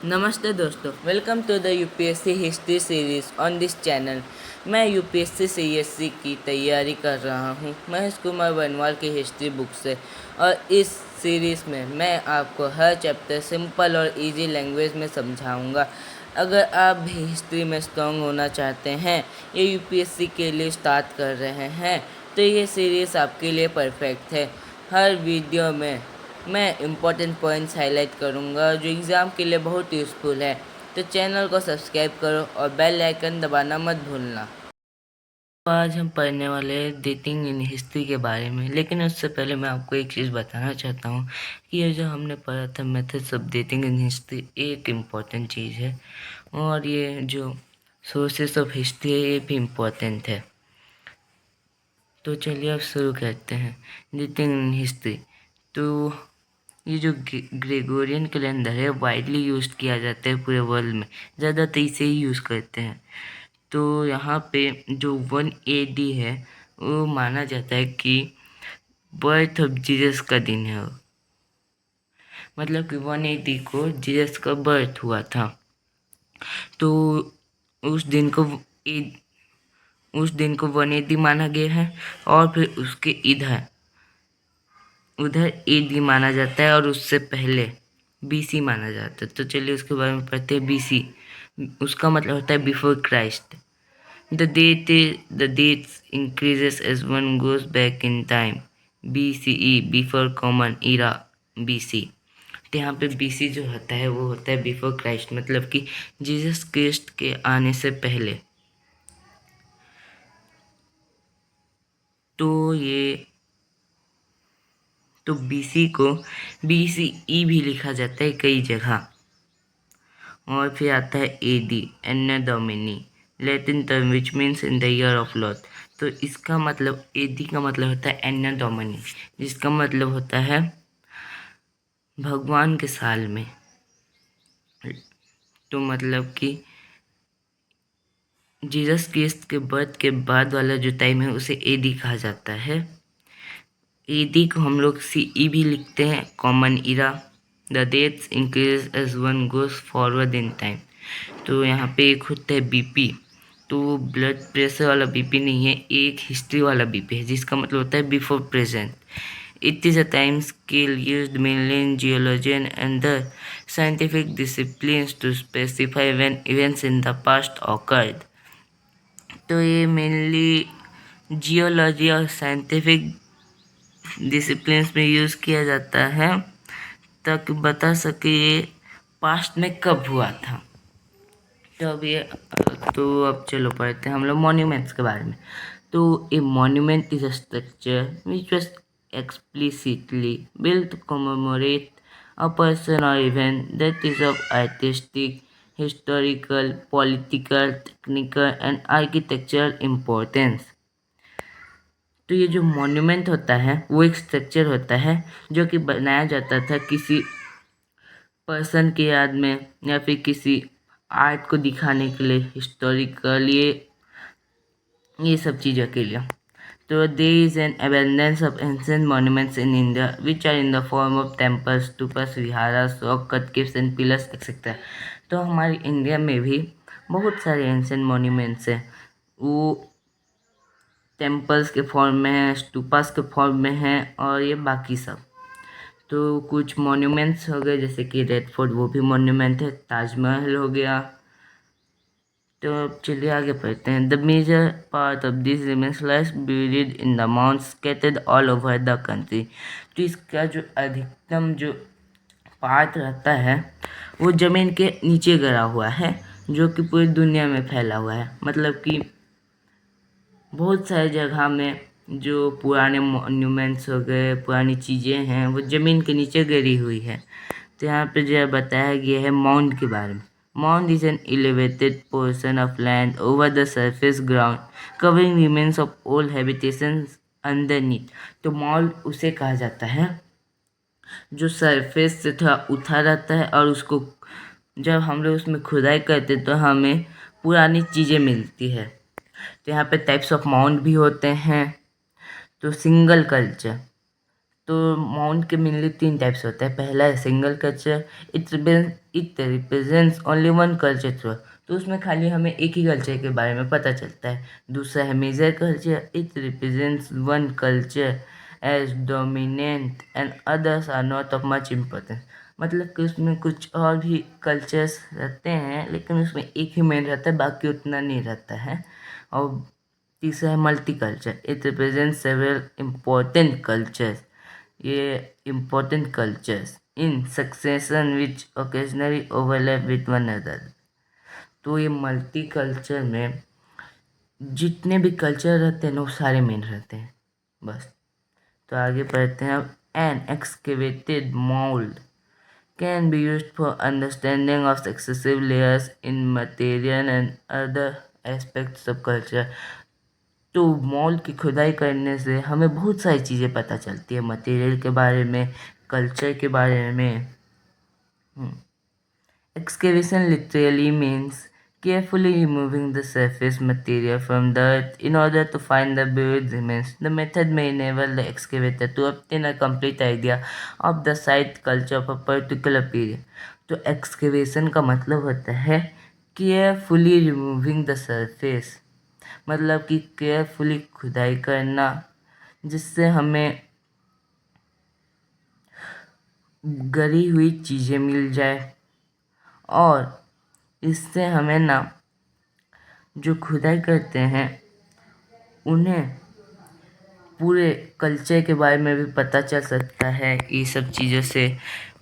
नमस्ते दोस्तों, welcome to the UPSC history series on this channel. मैं यूपीएससी सीएससी की तैयारी कर रहा हूँ महेश कुमार बनवाल की हिस्ट्री बुक से। और इस सीरीज़ में मैं आपको हर चैप्टर सिंपल और इजी लैंग्वेज में समझाऊंगा। अगर आप भी हिस्ट्री में स्ट्रॉन्ग होना चाहते हैं या यूपीएससी के लिए स्टार्ट कर रहे हैं तो ये सीरीज़ आपके लिए परफेक्ट है। हर वीडियो में मैं इम्पोर्टेंट पॉइंट्स हाईलाइट करूँगा जो एग्ज़ाम के लिए बहुत यूज़फुल है। तो चैनल को सब्सक्राइब करो और बेल आइकन दबाना मत भूलना। तो आज हम पढ़ने वाले हैं डेटिंग इन हिस्ट्री के बारे में, लेकिन उससे पहले मैं आपको एक चीज़ बताना चाहता हूँ कि ये जो हमने पढ़ा था methods of dating in history एक इम्पॉर्टेंट चीज़ है, और ये जो सोर्सेस ऑफ हिस्ट्री है ये भी इम्पॉर्टेंट है। तो चलिए अब शुरू करते हैं डेटिंग इन हिस्ट्री। तो ये जो ग्रेगोरियन कैलेंडर है वाइडली यूज़ किया जाता है पूरे वर्ल्ड में, ज़्यादातर इसे ही यूज़ करते हैं। तो यहाँ पे जो 1 AD है वो माना जाता है कि बर्थ ऑफ जीसस का दिन है। मतलब कि 1 AD को जीसस का बर्थ हुआ था। तो उस दिन को उस दिन को 1 AD माना गया है, और फिर उसके उधर AD माना जाता है, और उससे पहले BC माना जाता है। तो चलिए उसके बारे में पढ़ते हैं। BC उसका मतलब होता है before Christ. The dates increases as one goes back in time. BCE before common era BC। तो यहाँ पे BC जो होता है वो होता है बिफोर क्राइस्ट, मतलब कि जीसस क्रिस्ट के आने से पहले। तो BC को BCE भी लिखा जाता है कई जगह। और फिर आता है AD anno Domini, Latin term which means in the year of lord. तो इसका मतलब AD का मतलब होता है एन्ना डोमिनी, जिसका मतलब होता है भगवान के साल में। तो मतलब कि जीसस क्रिस्ट के बर्थ के बाद वाला जो टाइम है उसे AD कहा जाता है। AD को हम लोग CE भी लिखते हैं, common era. The dates increase as one goes forward in time. तो यहाँ पे एक होता है BP। तो वो ब्लड प्रेशर वाला BP नहीं है, एक हिस्ट्री वाला BP है, जिसका मतलब होता है before present. It is a time scale used mainly in geology and other scientific disciplines to specify when events in the past occurred. तो ये मेनली जियोलॉजी और साइंटिफिक डिसिप्लिन्स में यूज़ किया जाता है ताकि बता सके ये पास्ट में कब हुआ था। तो अब चलो पढ़ते हैं हम लोग मॉन्यूमेंट्स के बारे में। तो a monument is a structure which was explicitly built to commemorate a person or event that is of artistic, historical, political, technical and architectural importance। तो ये जो मॉन्यूमेंट होता है वो एक स्ट्रक्चर होता है जो कि बनाया जाता था किसी पर्सन की याद में या फिर किसी आर्ट को दिखाने के लिए, हिस्टोरिकल, ये सब चीज़ों के लिए। तो there is an abundance of ancient monuments in India which are in the form of temples, stupas, viharas, rock cut caves and pillars etc। तो हमारे इंडिया में भी बहुत सारे एंशियंट मॉन्यूमेंट्स हैं। वो टेम्पल्स के फॉर्म में हैं, स्टूपास के फॉर्म में हैं, और ये बाकी सब। तो कुछ मॉन्यूमेंट्स हो गए जैसे कि रेड फोर्ट, वो भी मॉन्यूमेंट है। ताजमहल हो गया। तो अब चलिए आगे पढ़ते हैं। The major part of this remains lies buried in the mound scattered all over the country. तो इसका जो अधिकतम जो पार्ट रहता है वो ज़मीन के नीचे गिरा हुआ है, जो कि पूरी दुनिया में फैला हुआ है। मतलब कि बहुत सारी जगह में जो पुराने मॉन्यूमेंट्स हो गए, पुरानी चीज़ें हैं, वो ज़मीन के नीचे गिरी हुई है। तो यहाँ पे जो बताया गया है माउंट के बारे में। Mount is an elevated portion of land over the surface ground covering remains of old habitations underneath. तो माउंट उसे कहा जाता है जो सरफेस से थोड़ा उठा रहता है, और उसको जब हम लोग उसमें खुदाई करते तो हमें पुरानी चीज़ें मिलती है। तो यहाँ पे टाइप्स ऑफ माउंट भी होते हैं। तो सिंगल कल्चर, तो माउंट के मेनली 3 टाइप्स होते हैं। पहला है single culture, it represents only one culture through, तो उसमें खाली हमें एक ही कल्चर के बारे में पता चलता है। दूसरा है major culture, it represents one culture as dominant and others are not of much importance, मतलब कि उसमें कुछ और भी कल्चर्स रहते हैं लेकिन उसमें एक ही मेन रहता है, बाकी उतना नहीं रहता है। और तीसरा है multi culture, it represent several important cultures, ये important cultures in succession which occasionally overlap with one other. तो ये मल्टी कल्चर में जितने भी कल्चर रहते हैं ना वो सारे मेन रहते हैं बस। तो आगे पढ़ते हैं अब। An excavated mound can be used for understanding of successive layers in material and other aspects of culture। तो मॉल की खुदाई करने से हमें बहुत सारी चीज़ें पता चलती है, मटेरियल के बारे में, कल्चर के बारे में। Excavation literally means carefully removing the surface material from the earth in order to find the buried remains. The method may enable the excavator to obtain a complete idea of the site culture of a particular period. तो excavation का मतलब होता है carefully removing the surface, मतलब कि carefully खुदाई करना जिससे हमें गरी हुई चीज़ें मिल जाए, और इससे हमें ना जो खुदाई करते हैं उन्हें पूरे कल्चर के बारे में भी पता चल सकता है। ये सब चीज़ों से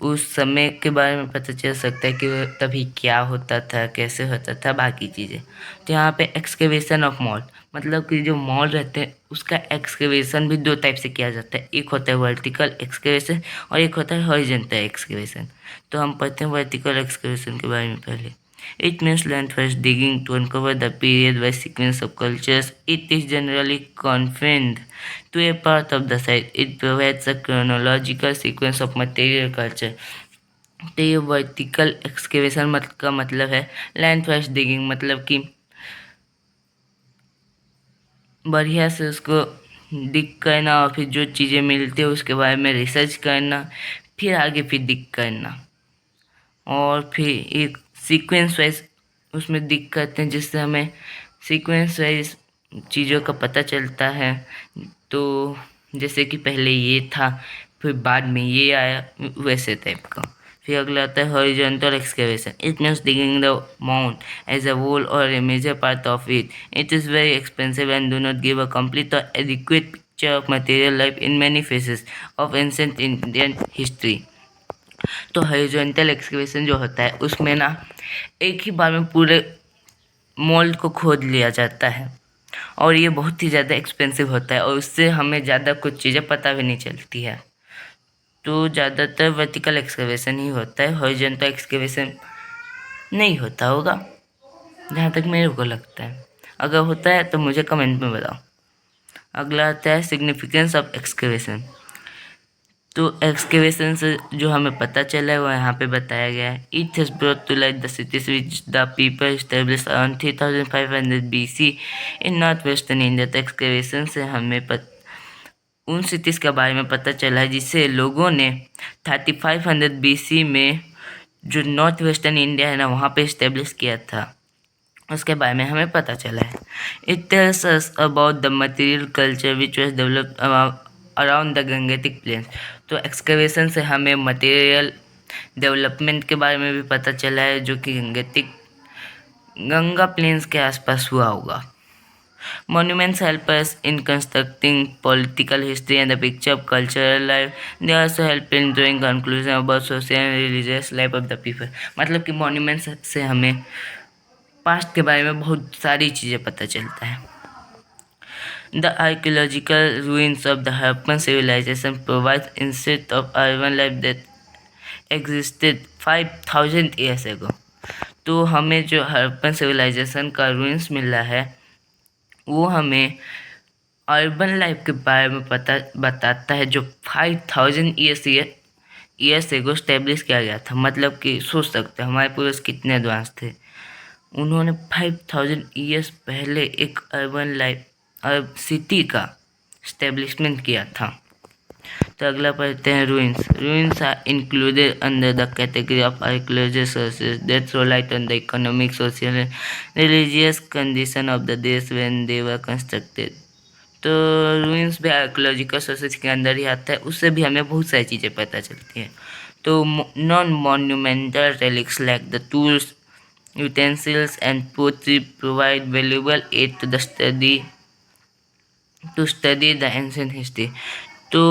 उस समय के बारे में पता चल सकता है कि तभी क्या होता था, कैसे होता था, बाकी चीज़ें। तो यहाँ पे एक्सकेवेशन ऑफ मॉल, मतलब कि जो मॉल रहते हैं उसका एक्सकेवेशन भी 2 टाइप से किया जाता है। एक होता है वर्टिकल एक्सकेवेशन और एक होता है हॉरिजॉन्टल एक्सकेवेशन। तो हम पढ़ते हैं वर्टिकल एक्सकेवेशन के बारे में पहले। It means land-first digging to uncover the period-wise sequence of cultures. It is generally confined to a part of the site. It provides a chronological sequence of material culture. तो ये vertical excavation का मतलब है land first digging, मतलब कि बढ़िया से उसको डिग करना और फिर जो चीज़ें मिलती है उसके बारे में रिसर्च करना, फिर आगे फिर डिग करना, और फिर एक सीक्वेंस वाइज उसमें डिग करते हैं जिससे हमें सीक्वेंस वाइज चीज़ों का पता चलता है। तो जैसे कि पहले ये था फिर बाद में ये आया, वैसे टाइप का। फिर अगला आता है horizontal excavation. It means digging the mount as a whole और a major part of it. It is very expensive and do not give a complete और adequate picture of material life in many phases of ancient Indian history. तो horizontal excavation जो होता है उसमें ना एक ही बार में पूरे मोल्ड को खोद लिया जाता है, और ये बहुत ही ज़्यादा एक्सपेंसिव होता है और उससे हमें ज़्यादा कुछ चीज़ें पता भी नहीं चलती है। तो ज़्यादातर वर्टिकल एक्सकेवेशन ही होता है, हॉरिजॉन्टल एक्सकेवेशन नहीं होता होगा जहाँ तक मेरे को लगता है। अगर होता है तो मुझे कमेंट में बताओ। अगला आता है सिग्निफिकेंस ऑफ एक्सकेवेशन। तो एक्सकेवेशन से जो हमें पता चला है वो यहाँ पे बताया गया है। It has brought to light the cities which the people establish around 3500 BC in north western India. तो एक्सकेवेशन से हमें उन सिटीज़ के बारे में पता चला है जिसे लोगों ने 3500 BC में जो नॉर्थ वेस्टर्न इंडिया है ना वहाँ पे इस्टेब्लिश किया था, उसके बारे में हमें पता चला है। It tells us about the material culture which was developed around the Gangetic planes. तो एक्सकेवेशन से हमें मटेरियल डेवलपमेंट के बारे में भी पता चला है जो कि गंगा प्लेन्स के आसपास हुआ होगा। Monuments help us in constructing political history and the picture of cultural life. They also help in drawing conclusion about social and religious life of the people। मतलब कि monuments से हमें पास्ट के बारे में बहुत सारी चीज़ें पता चलता है। The archaeological ruins of the Harappan civilization provides insight of urban life that existed 5000 years ago। तो हमें जो हड़प्पन सिविलाइजेशन का रूइंस मिला है वो हमें अर्बन लाइफ के बारे में बताता है जो 5000 ईयर्स एगो स्टेब्लिश किया गया था। मतलब कि सोच सकते हैं हमारे पूर्वज कितने एडवांस थे। उन्होंने 5000 ईयर्स पहले एक अर्बन लाइफ सिटी का स्टेब्लिशमेंट किया था। तो अगला पढ़ते हैं ruins. Ruins are included under the category of archaeological sources that throw light on the economic, social and religious condition of the days when they were constructed. तो ruins भी archaeological sources के अंदर ही आता है, उससे भी हमें बहुत सारी चीज़ें पता चलती हैं। तो non monumental relics like the tools, utensils and pottery provide valuable aid to study the ancient history. तो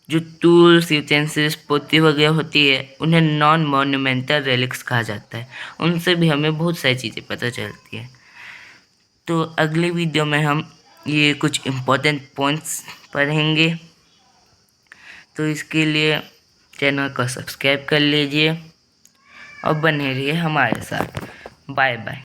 जो टूल्स, यूटेंसिल्स, पोती वगैरह होती है उन्हें नॉन मोन्यूमेंटल रेलिक्स कहा जाता है, उनसे भी हमें बहुत सारी चीज़ें पता चलती है। तो अगले वीडियो में हम ये कुछ इम्पोर्टेंट पॉइंट्स पढ़ेंगे, तो इसके लिए चैनल को सब्सक्राइब कर लीजिए और बने रहिए हमारे साथ। Bye bye.